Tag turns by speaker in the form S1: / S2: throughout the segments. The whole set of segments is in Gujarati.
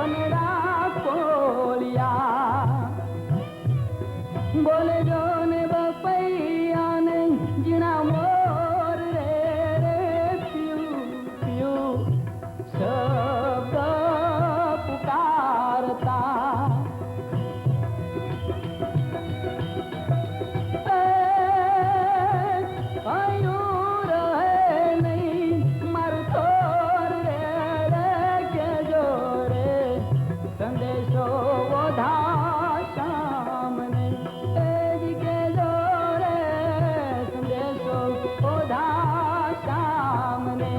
S1: बनड़ा कोलिया बोले जो ने बपैया ने जिना मोर रे रे पियू पियू शब्द पुकारता आयूर है नहीं मर तोर रे रे के जोरे संदेशो वधा सामने तेज के जोरे संदेशो वधा सामने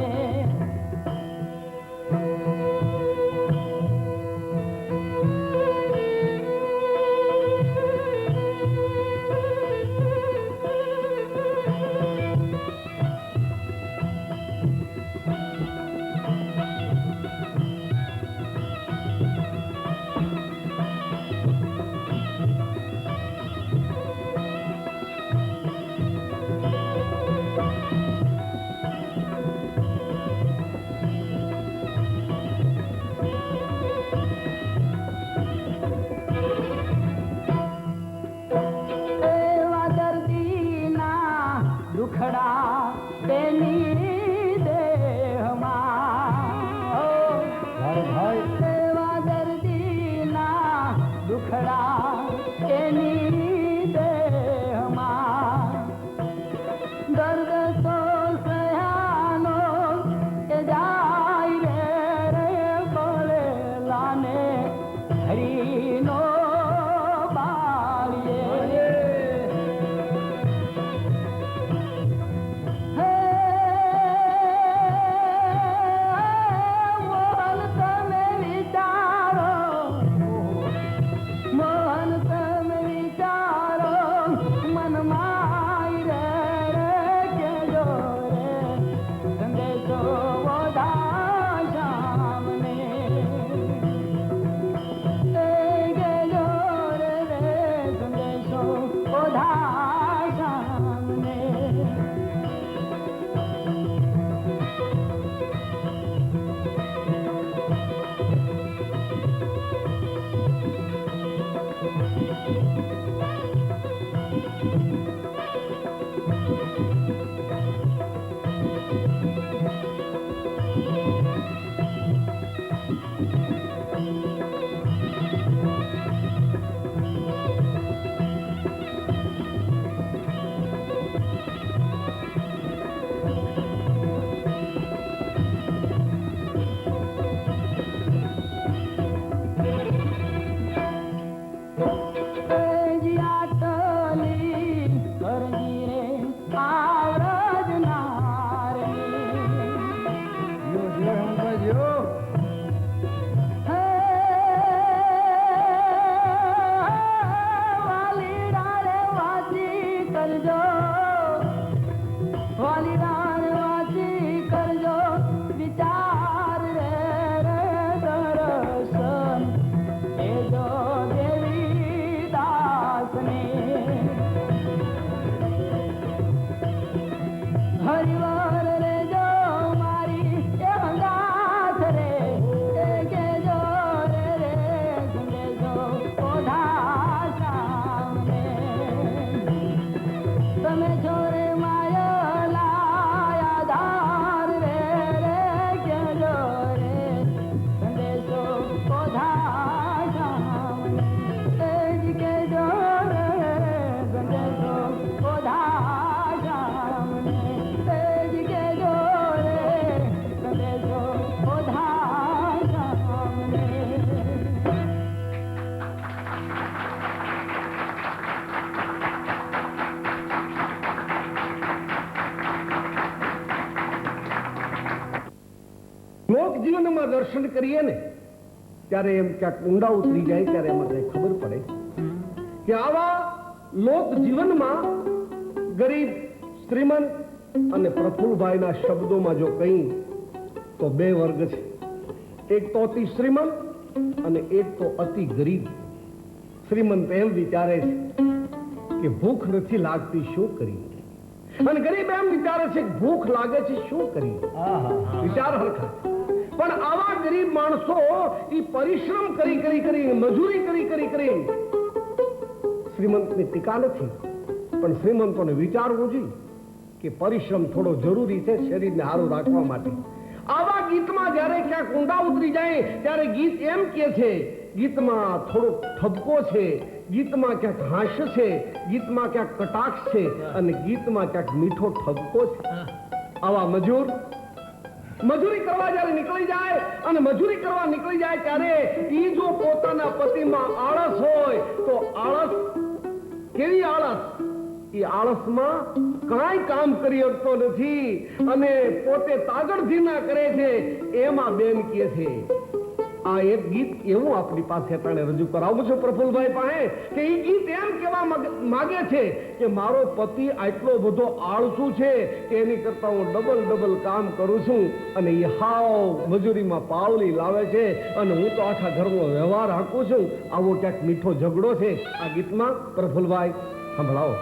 S1: दुखड़ा तेनी देहमा सेवा दर्दीना दुखड़ा तेनी देहमा दर्द तो सयानो के जाई रे बोले लाने हरीनो
S2: લોક જીવનમાં દર્શન કરીએ ને ત્યારે એમ ક્યાંક ઊંડા ઉતરી જાય ત્યારે મને ખબર પડે કે આવા લોક જીવનમાં ગરીબ શ્રીમંત અને પ્રફુલ્લભાઈના શબ્દોમાં જો કહી તો બે વર્ગ છે, એક તો અતિ શ્રીમંત અને એક તો અતિ ગરીબ. શ્રીમંત એમ વિચારે છે કે ભૂખ નથી લાગતી શું કરીએ, અને ગરીબ એમ વિચારે છે કે ભૂખ લાગે છે શું કરીએ. વિચાર હરખા. પણ આવા ગરીબ ગરીબ માણસો એ પરિશ્રમ કરી મજૂરી કરી શ્રીમંતની ટીકા નથી, પણ શ્રીમંતોને વિચારવું જોઈએ કે પરિશ્રમ થોડો જરૂરી છે શરીરને સારું રાખવા માટે. આવા ગીતમાં જ્યારે ક્યાંક ઊંડા ઉતરી જાય ત્યારે ગીત એમ કહે છે, ગીતમાં થોડો ઠપકો છે, ગીતમાં ક્યાંક હાસ્ય છે, ગીતમાં ક્યાંક કટાક્ષ છે અને ગીતમાં ક્યાંક મીઠો ઠપકો છે. આવા મજૂરી કરવા જ્યારે નીકળી જાય અને મજૂરી કરવા નીકળી જાય ત્યારે ઈ જો પોતાના પતિમાં આળસ હોય તો આળસ કેવી આળસ, એ આળસમાં કાંઈ કામ કરી શકતો નથી અને પોતે તાગડધીના કરે છે. એમાં બેન કહે છે, આ એક ગીત એવું આપણી પાસે અટાણે રજૂ કરાવું છું પ્રફુલભાઈ પાસે કે એ ગીત એમ કહેવા માગે છે કે મારો પતિ આટલો બધો આળસુ છે કે એની કરતા હું ડબલ કામ કરું છું અને એ હાવ મજૂરીમાં પાવલી લાવે છે અને હું તો આખા ઘરનો વ્યવહાર હાંકું છું. આવો ક્યાંક મીઠો ઝઘડો છે આ ગીતમાં. પ્રફુલભાઈ સંભળાવો.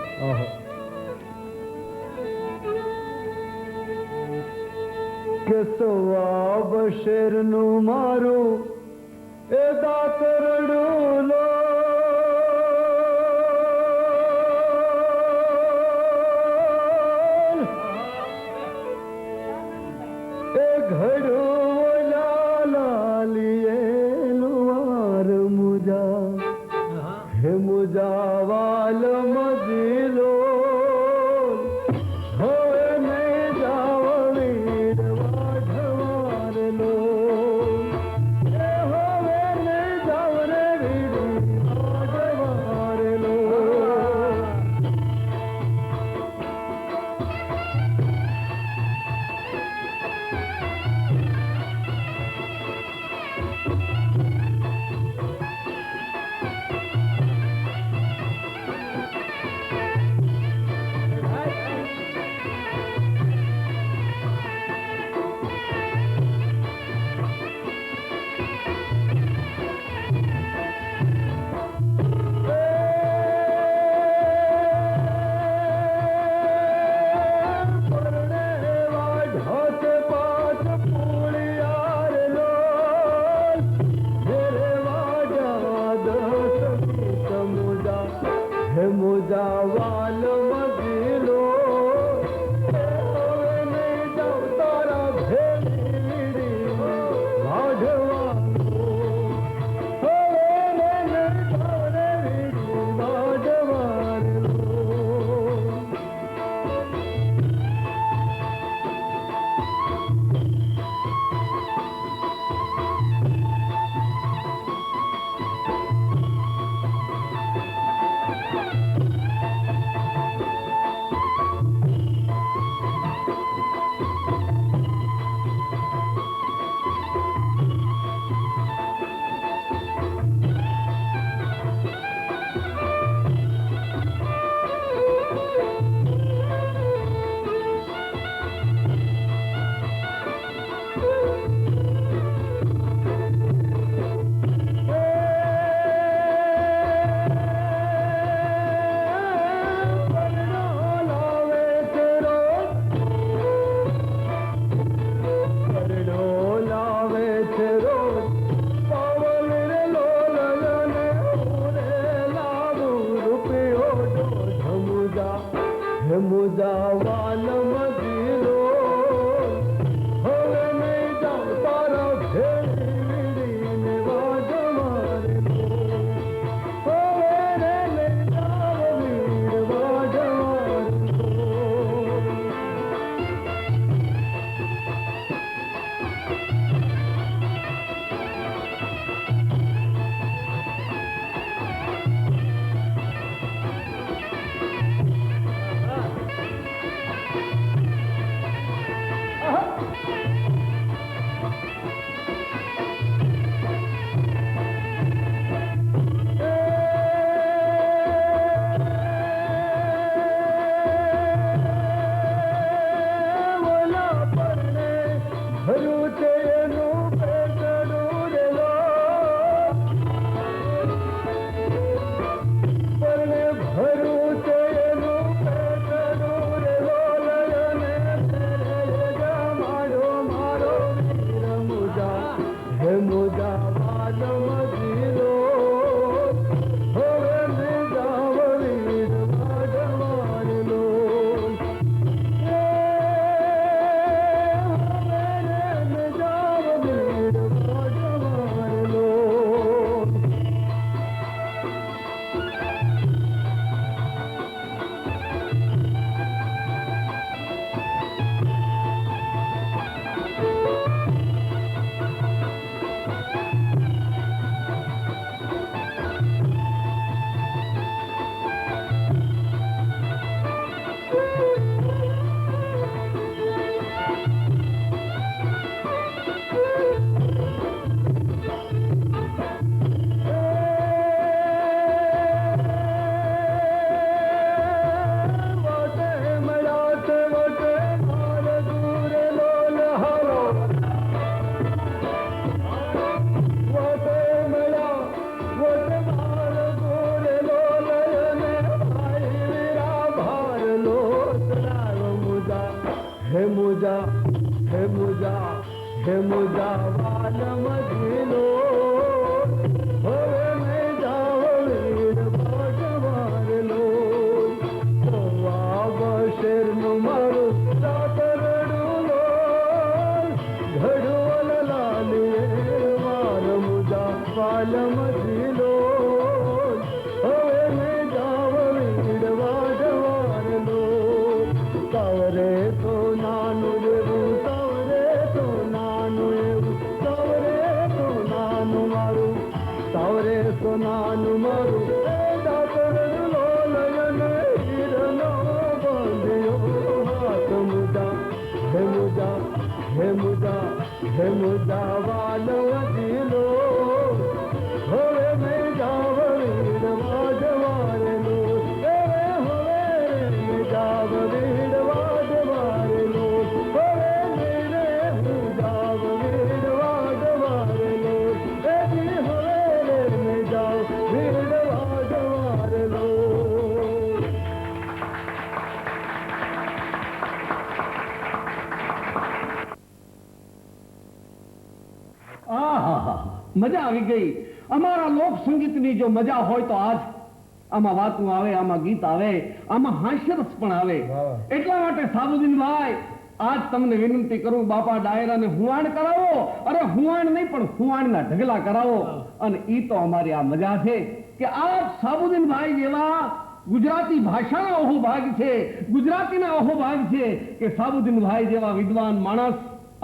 S3: કે સવાબ શેરનું મારું એ દાતરડું લો, એ ઘડું લાલીએનું વાર મુજા, હે મુજા વાલ મજીલો હે મુજાવાલ મજલો હવે મેં જાવ વીર વાડવારલો શેરનું મારું સાતરડું ઘડવલ લાલીએ વાર મુજાવાલ મજલો હવે મેં જાવ વીર વાડવારલો સાવરે તો નાનું એવું સાવરે તો નાનું એવું સાવરે તો નાનું મારું સાવરે તો નાનું મારું દાતરડું લયને હીરનો હાથ મુજા હે મુજા હે મુજા હે મુજા વાલ વજીલો હવે મેં જાવ વીર વાડવારલો હવે મેં જાવ વીર વાડવારલો હવે હું જાવ વીર વાડવારલો હવે મેં જાવ વીર વાડવારલો
S2: આહા મજા આવી ગઈ. અમારા લોક સંગીતની જો મજા હોય તો આજ આમાં વાતું આવે, આમાં ગીત આવે, આમાં હાસ્યરસ પણ આવે. એટલા માટે સાબુદ્દીનભાઈ આજ તમને વિનંતી કરું, બાપા ડાયરાને હુવાણ કરાવો. અરે હુવાણ નહીં પણ હુવાણના ઢગલા કરાવો. અને ઈ તો અમારી આ મજા છે કે આજ સાબુદ્દીનભાઈ જેવા ગુજરાતી ભાષાના અહોભાગ છે, ગુજરાતીના અહોભાગ છે કે સાબુદ્દીનભાઈ જેવા વિદ્વાન માણસ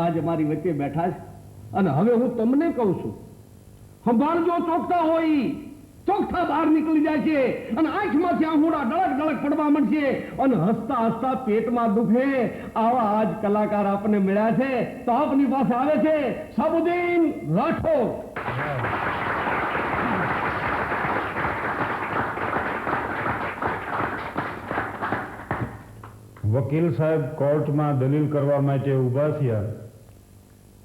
S2: આજ અમારી વચ્ચે બેઠા છે. અને હવે હું તમને કહું છું, સંભાળજો, ચોકતા હોય ચોકઠા બહાર નીકળી જાય છે અને આંખમાંથી આંહુડા ડળક ડળક પડવા માંડશે અને હસતા હસતા પેટમાં દુખે. આવા આજ કલાકાર આપણને મળ્યા છે તો આપની પાસે આવે છે સાબુદ્દીન રાઠોડ.
S4: વકીલ સાહેબ કોર્ટમાં દલીલ કરવા માટે ઊભા થયા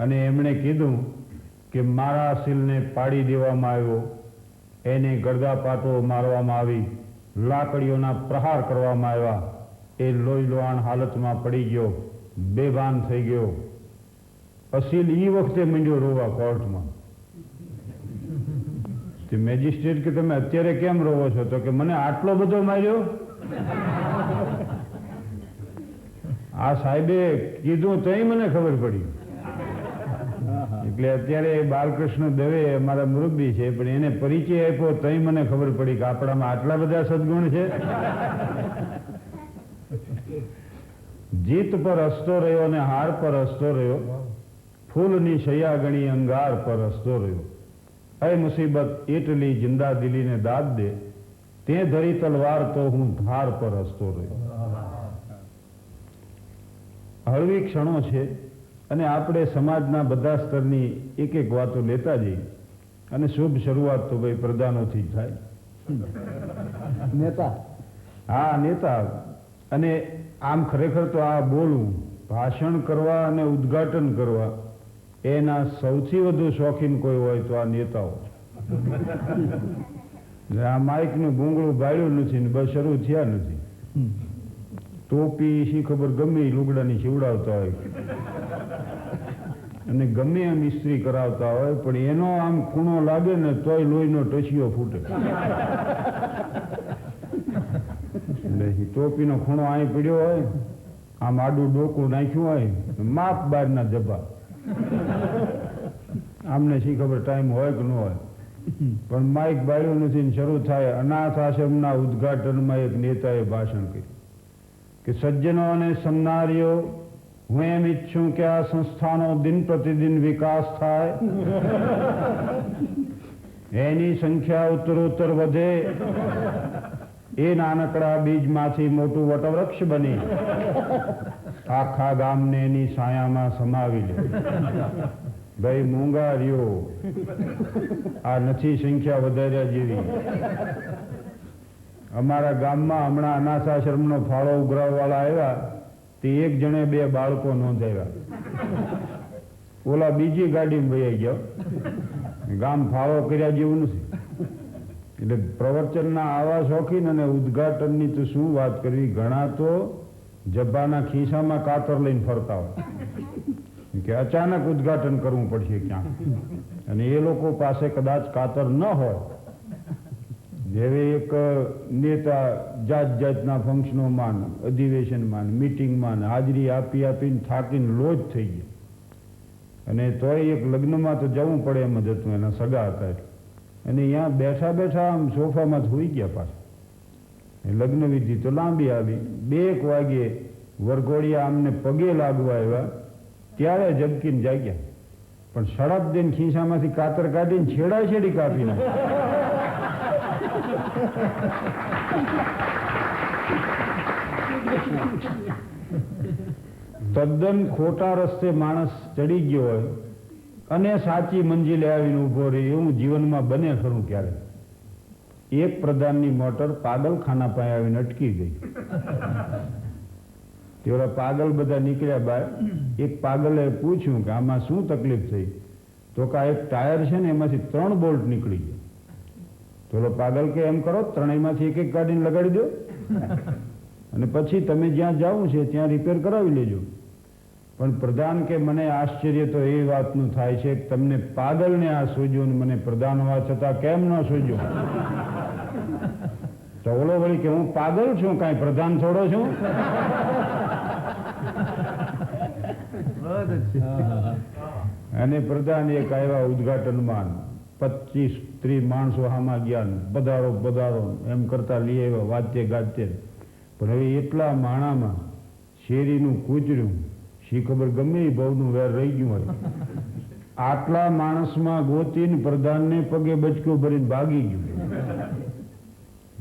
S4: અને એમણે કીધું કે મારા સીલને પાડી દેવામાં આવ્યો, એને ગરદાપાટો મારવામાં આવી, લાકડીઓના પ્રહાર કરવામાં આવ્યા, એ લોહી લોહાણ હાલતમાં પડી ગયો, બેભાન થઈ ગયો. અસીલ એ વખતે મંડ્યો રોવા કોર્ટમાં. તે મેજિસ્ટ્રેટ કે તમે અત્યારે કેમ રોવો છો? તો કે મને આટલો બધો માર્યો. આ સાહેબે કીધું તોય મને ખબર પડી. એટલે અત્યારે બાલકૃષ્ણ દવે અમારા મુરબ્બી છે, પણ એને પરિચય આપ્યો તોય મને ખબર પડી કે આપણામાં આટલા બધા સદગુણ છે. જીત પર હસતો રહ્યો અને હાર પર હસતો રહ્યો, ફૂલની શૈયા ગણી અંગાર પર હસતો રહ્યો. હે મુસીબત એટલી જિંદા દિલીને દાદ દે, તે ધરી તલવાર તો હું ધાર પર હસતો રહ્યો. હળવી ક્ષણો છે અને આપણે સમાજના બધા સ્તરની એક એક વાતો લેતા જઈએ અને શુભ શરૂઆત તો ભાઈ પ્રધાનોથી જ થાય.
S2: નેતા,
S4: હા નેતા. અને આમ ખરેખર તો આ બોલવું, ભાષણ કરવા અને ઉદ્ઘાટન કરવા એના સૌથી વધુ શોખીન કોઈ હોય તો આ નેતાઓ. આ માઇકનું ગુંગળું બાળ્યું નથી ને બસ શરૂ થયા નથી. ટોપી શી ખબર ગમે એ લુગડાની સીવડાવતા હોય અને ગમે એમ ઇસ્ત્રી કરાવતા હોય, પણ એનો આમ ખૂણો લાગે ને તોય લોહીનો ટચિયો ફૂટે. ટોપીનો ખૂણો અહીં પીડ્યો હોય, આમ આડું ડોકું નાખ્યું હોય, માપ બહારના જબા. આમને શી ખબર ટાઈમ હોય કે ન હોય, પણ માઇક બાળ્યું નથી ને શરૂ થાય. અનાથ આશ્રમના ઉદ્ઘાટનમાં એક નેતાએ ભાષણ કર્યું કે સજ્જનો અને સમનારીઓ, હું એમ ઈચ્છું કે આ સંસ્થાનો દિન પ્રતિદિન વિકાસ થાય, એની સંખ્યા ઉત્તરોત્તર વધે, એ નાનકડા બીજમાંથી મોટું વટવૃક્ષ બની આખા ગામને એની છાયામાં સમાવી લે. ભાઈ મૂંગારીઓ, આ નથી સંખ્યા વધાર્યા જેવી. અમારા ગામમાં હમણાં અનાથ આશ્રમનો ફાળો ઉઘરાવવાળા આવ્યા તે એક જણે 2 બાળકો નોંધાવ્યા. ઓલા બીજી ગાડીમાં વહી ગયો. ગામ ફાળો કર્યા જેવું નથી. એટલે પ્રવચનના આવા શોખીન અને ઉદ્ઘાટનની તો શું વાત કરવી. ઘણા તો જબ્બાના ખિસ્સામાં કાતર લઈને ફરતા હોય કે અચાનક ઉદ્ઘાટન કરવું પડશે ક્યાંક, અને એ લોકો પાસે કદાચ કાતર ન હોય. જેવે એક નેતા જાત જાતના ફંક્શનોમાં, અધિવેશનમાં, મિટિંગમાં હાજરી આપી આપીને થાકીને લોજ થઈ ગયા, અને તોય એક લગ્નમાં તો જવું પડે એમ જ હતું. એના સગા હતા એટલે, અને અહીંયા બેઠા બેઠા આમ સોફામાં જ હોઈ ગયા પાછા. લગ્ન વિધિ તો લાંબી આવી. 2 વાગ્યે વરઘોડિયા આમને પગે લાગવા આવ્યા ત્યારે જબકીને જાગ્યા, પણ સડપ દઈને ખિસ્સામાંથી કાતર કાઢીને છેડા છેડી કાપી તદ્દન ખોટા રસ્તે માણસ ચડી ગયો હોય અને સાચી મંજિલે આવીને ઊભો રહે એવું જીવનમાં બને ખરું ક્યારે? એક પ્રધાનની મોટર પાગલખાના પાસે આવીને અટકી ગઈ. તેઓલા પાગલ બધા નીકળ્યા બહાર. એક પાગલે પૂછ્યું કે આમાં શું તકલીફ થઈ? તો કે આ એક ટાયર છે ને એમાંથી 3 બોલ્ટ નીકળી ગયા. તો ઓલો પાગલ કે એમ કરો, ત્રણેયમાંથી એક કાઢીને લગાડી દો, અને પછી તમે જ્યાં જવું છે ત્યાં રિપેર કરાવી લેજો. પણ પ્રધાન કે મને આશ્ચર્ય તો એ વાતનું થાય છે કે તમને પાગલને આ સૂજ્યું ને મને પ્રધાન હોવા છતાં કેમ ન સૂજ્યું? તો ઓલો વળી કે હું પાગલ છું, કાંઈ પ્રધાન થોડો છું? અને પ્રધાન એક આવ્યા ઉદ્ઘાટનમાં, 25-30 માણસો આમાં ગયા, બધારો બધારો એમ કરતા લઈ આવ્યા વાદ્ય ગાજ્ય. પણ હવે એટલા માણામાં શેરીનું કૂતર્યું, શી ખબર ગમે એ ભાવનું વેર રહી ગયું હોય, આટલા માણસમાં ગોતીને પ્રધાનને પગે બચકું ભરીને ભાગી ગયું.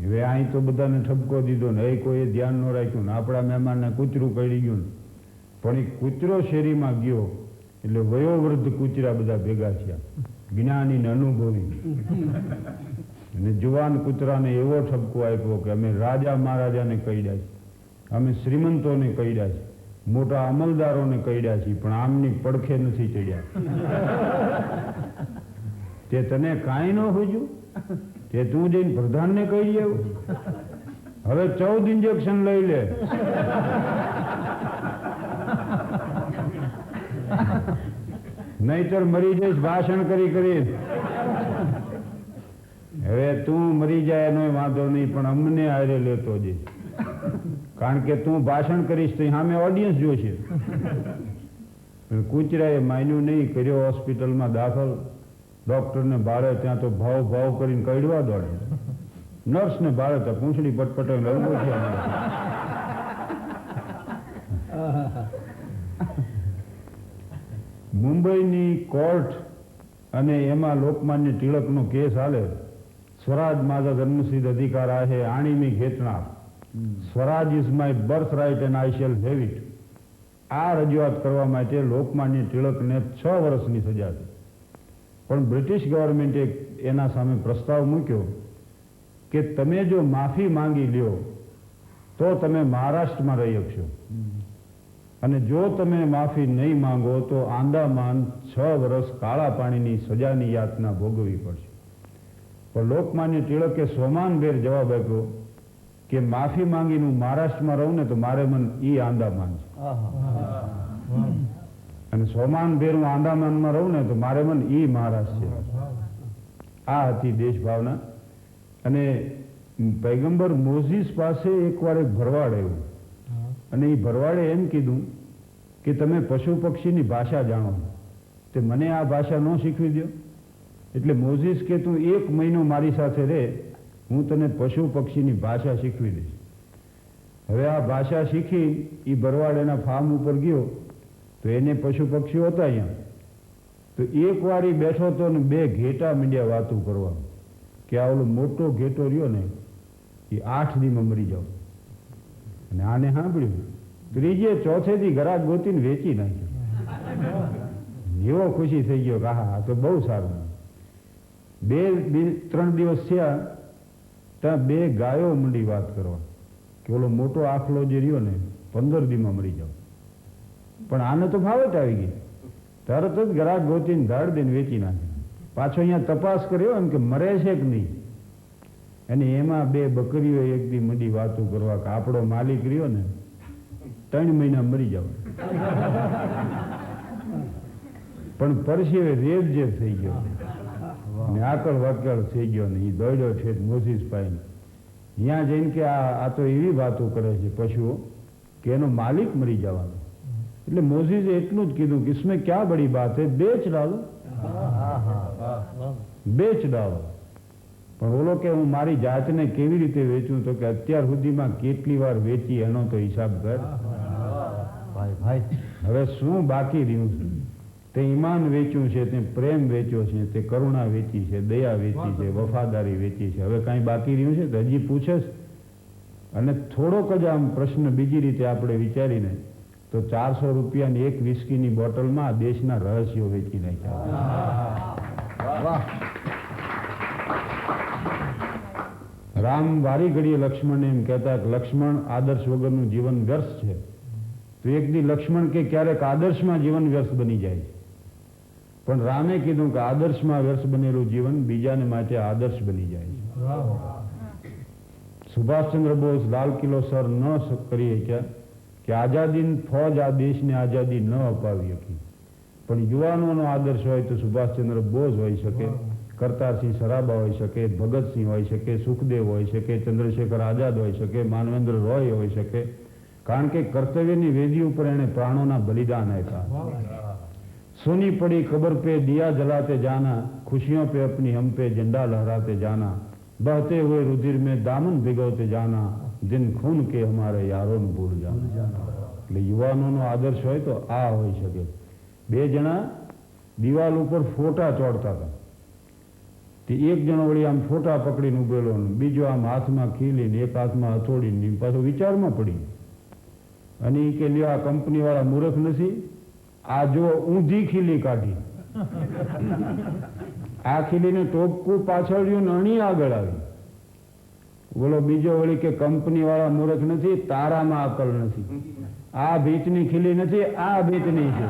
S4: હવે અહીં તો બધાને ઠપકો દીધો ને એ કોઈએ ધ્યાન ન રાખ્યું ને આપણા મહેમાનને કૂતરું કરી ગયું ને. પણ એ કૂતરો શેરીમાં ગયો એટલે વયોવૃદ્ધ કૂતરા બધા ભેગા થયા, જ્ઞાની ને અનુભવી, અને જુવાન કૂતરાને એવો ઠપકો આપ્યો કે અમે રાજા મહારાજાને કઈડ્યા છીએ, અમે શ્રીમંતોને કઈડ્યા છીએ, મોટા અમલદારોને કઈડ્યા છીએ, પણ આમની પડખે નથી ચડ્યા. તે તને કાંઈ ન હોજ્યું? તે તું જઈને પ્રધાનને કહી આવ્યો? હવે 14 ઇન્જેક્શન લઈ લે. નહીતર મરી જઈશ ભાષણ કરી કરી. હવે તું મરી જાય એનો વાંધો નહીં, પણ અમને હારે લેતો જઈશ, કારણ કે તું ભાષણ કરીશ તો સામે ઓડિયન્સ જોશે. કૂતરાએ માન્યું નહીં, કર્યો હોસ્પિટલમાં દાખલ. ડોક્ટરને ભાડે ત્યાં તો ભાવ ભાવ કરીને કઈડવા દોડે, નર્સને ભાડે તો પૂંછડી પટપટાવીને લડવું છે. મુંબઈની કોર્ટ અને એમાં લોકમાન્ય ટિળકનો કેસ હાલે. સ્વરાજ माझा जन्मसिद्ध अधिकार आहे आणि मी घेतणार, Swaraj is my birth right and I shall have it. આ રજૂઆત કરવા માટે લોકમાન્ય ટિળકને 6 વર્ષની સજા થઈ. પણ બ્રિટિશ ગવર્મેન્ટે એના સામે પ્રસ્તાવ મૂક્યો કે તમે જો માફી માંગી લ્યો તો તમે મહારાષ્ટ્રમાં રહી શકશો, અને જો તમે માફી નહીં માંગો તો આંદામાન 6 વર્ષ કાળા પાણીની સજાની યાતના ભોગવવી પડશે. પણ લોકમાન્ય ટિળકે સોમાનભેર જવાબ આપ્યો કે માફી માંગીને હું મહારાષ્ટ્રમાં રહું ને તો મારે મન ઈ આંદામાન છે, અને સોમાનભેર હું આંદામાનમાં રહું ને તો મારે મન ઈ મહારાષ્ટ્ર છે. આ હતી દેશ ભાવના. અને પૈગંબર મોઝીસ પાસે એકવાર એક ભરવાડ આવ્યું, અને એ ભરવાડે એમ કીધું કે તમે પશુ પક્ષીની ભાષા જાણો, તે મને આ ભાષા ન શીખવી દો. એટલે મોઝીસ કે તું 1 મહિનો મારી સાથે રહે, હું તને પશુ પક્ષીની ભાષા શીખવી દઈશ. હવે આ ભાષા શીખી એ ભરવાડ એના ફાર્મ ઉપર ગયો તો એને પશુ પક્ષીઓ હતા અહીંયા. તો એક વાર એ બેઠો હતો ને 2 ઘેટા મીડિયા વાતું કરવા કે આ ઓલો મોટો ઘેટો રહ્યો ને એ 8 દીમાં મરી જાવ. અને આને સાંભળ્યું, ત્રીજે ચોથે દી ઘરાક ગોતીને વેચી નાખ્યો. એવો ખુશી થઈ ગયો કે હા તો બહુ સારું. 2-3 દિવસ થયા ત્યાં 2 ગાયો મંડી વાત કરવા કે ઓલો મોટો આખલો જે રહ્યો ને 15 દીમાં મરી જાવ. પણ આને તો ફાવટ આવી ગઈ, તરત જ ગ્રાહક ગોતીને ધાડ દઈને વેચી નાખે. પાછો અહીંયા તપાસ કર્યો એમ કે મરે છે કે નહીં, અને એમાં 2 બકરીઓ એક દી મંડી વાતું કરવા કે આપણો માલિક રહ્યો ને 3 મહિના મરી જાવ. પણ પરસેવે રેબ જેબ થઈ ગયો ને આકળ વાકળ થઈ ગયો ને એ દોડ્યો છે મોજીસ પાઈને ત્યાં જઈને કે આ તો એવી વાતો કરે છે પશુઓ કે એનો માલિક મરી જવાનો એટલે મોજીસે એટલું જ કીધું કે इसमें क्या बड़ी बात है बेच डालो બેચ ડાલો પણ ઓલો કે હું મારી જાતને કેવી રીતે વેચું તો કે અત્યાર સુધીમાં કેટલી વાર વેચી એનો તો હિસાબ કર
S3: ભાઈ
S4: હવે શું બાકી રહ્યું છે તે ઈમાન વેચ્યું છે તે પ્રેમ વેચ્યો છે તે કરુણા વેચી છે દયા વેચી છે વફાદારી વેચી છે હવે કાંઈ બાકી રહ્યું છે તો હજી પૂછે છે અને થોડોક જ આમ પ્રશ્ન બીજી રીતે આપણે વિચારીને તો 400 રૂપિયાની એક વિસ્કીની બોટલમાં આ દેશના રહસ્યો વેચી નાખ્યા રામ વારી ઘડીએ લક્ષ્મણને એમ કહેતા કે લક્ષ્મણ આદર્શ વગરનું જીવન વ્યર્થ છે તો એક દી લક્ષ્મણ કે ક્યારેક આદર્શમાં જીવન વ્યર્થ બની જાય છે પણ રામે કીધું કે આદર્શમાં વ્યર્થ બનેલું જીવન બીજાને માટે આદર્શ બની જાય છે સુભાષચંદ્ર બોઝ લાલ કિલ્લો સર ન કરી શક્યા કે આઝાદીની ફોજ આ દેશને આઝાદી ન અપાવી શકી પણ યુવાનોનો આદર્શ હોય તો સુભાષચંદ્ર બોઝ હોઈ શકે કરતારસિંહ સરાબા હોઈ શકે ભગતસિંહ હોઈ શકે સુખદેવ હોઈ શકે ચંદ્રશેખર આઝાદ હોઈ શકે માનવેન્દ્ર રોય હોઈ શકે કારણ કે કર્તવ્યની વેદી ઉપર એણે પ્રાણોના બલિદાન આપ્યા सोनी पड़ी कब्र पे दिया जलाते जाना खुशियों पे अपनी हम पे झंडा लहराते जाना बहते हुए रुधिर में दामन भिगोते जाना दिन खून के हमारे यारों ने भूल जाना એટલે યુવાનોનો આદર્શ હોય તો આ હોઈ શકે બે જણા દિવાલ ઉપર ફોટા ચોડતા હતા તે એક જણો વળી આમ ફોટા પકડીને ઉભેલો ને બીજો આમ હાથમાં ખીલીને એક હાથમાં હથોડીને પાછો વિચારમાં પડી અને એ કે લ્યો આ કંપની વાળા મૂર્ખ નથી આ જો ઊંધી ખીલી કાઢી આ ખીલીને ટોપકું પાછળ રહ્યું ને અણી આગળ આવી બોલો બીજો વળી કે કંપની વાળા મૂર્ખ નથી તારામાં અકલ નથી આ ભીતની ખીલી નથી આ ભીતની છે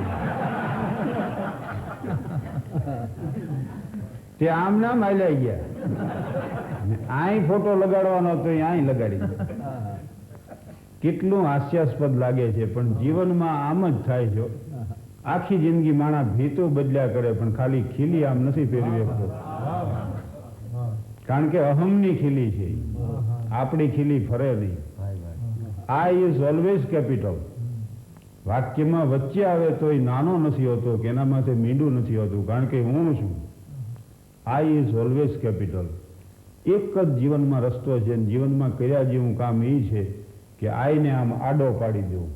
S4: તે આમ નામ હાલ્યા ગયા અહીં ફોટો લગાડવાનો હતો અહીં લગાડી કેટલું હાસ્યાસ્પદ લાગે છે પણ જીવનમાં આમ જ થાય છે આખી જિંદગી માણા ભીતો બદલ્યા કરે પણ ખાલી ખીલી આમ નથી ફેરવી શકતો કારણ કે અહમની ખીલી છે આપણી ખીલી ફરે નહીં આઈ ઇઝ ઓલવેઝ કેપિટલ વાક્યમાં વચ્ચે આવે તો એ નાનો નથી હોતો કે એના માથે મીંડું નથી હોતું કારણ કે હું છું આઈ ઇઝ ઓલવેઝ કેપિટલ એક જ જીવનમાં રસ્તો છે જીવનમાં કર્યા જેવું કામ એ છે કે આઈને આમ આડો પાડી દેવું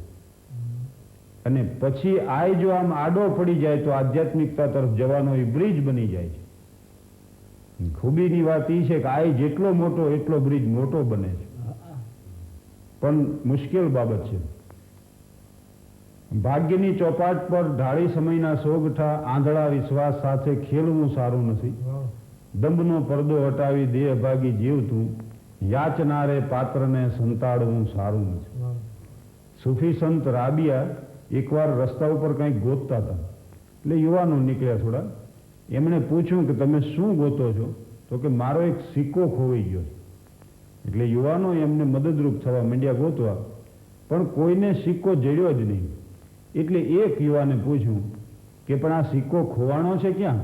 S4: અને પછી આય જો આમ આડો પડી જાય તો આધ્યાત્મિકતા તરફ જવાનો એ બ્રિજ બની જાય છે ખૂબીની વાત એ છે કે આય જેટલો મોટો એટલો બ્રિજ મોટો બને છે પણ મુશ્કેલ બાબત છે ભાગ્યની ચોપાટ પર ઢાળી સમયના સોગઠા આંધળા વિશ્વાસ સાથે ખેલવું સારું નથી દંભનો પડદો હટાવી દેહ ભાગી જીવતું યાચનારે પાત્રને સંતાડવું સારું નથી સૂફી સંત રાબિયા એકવાર રસ્તા ઉપર કંઈક ગોતતા હતા એટલે યુવાનો નીકળ્યા થોડા એમણે પૂછ્યું કે તમે શું ગોતો છો તો કે મારો એક સિક્કો ખોવાઈ ગયો એટલે યુવાનો એમને મદદરૂપ થવા માંડ્યા ગોતવા પણ કોઈને સિક્કો જડ્યો જ નહીં એટલે એક યુવાને પૂછ્યું કે પણ આ સિક્કો ખોવાણો છે ક્યાં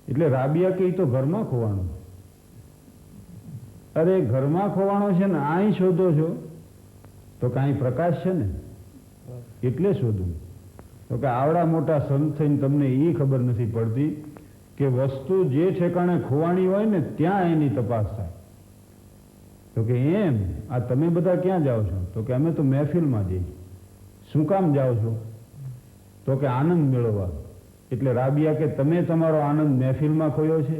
S4: એટલે રાબિયા કે તો ઘરમાં ખોવાણો અરે ઘરમાં ખોવાણો છે ને અહીં શોધો છો તો કાંઈ પ્રકાશ છે ને એટલે શોધું તો કે આવડા મોટા સંત થઈને તમને એ ખબર નથી પડતી કે વસ્તુ જે ઠેકાણે ખોવાણી હોય ને ત્યાં એની તપાસ થાય તો કે એમ આ તમે બધા ક્યાં જાઓ છો તો કે અમે તો મહેફિલમાં જઈએ શું કામ જાઓ છો તો કે આનંદ મેળવવા એટલે રાબિયા કે તમે તમારો આનંદ મહેફિલમાં ખોયો છે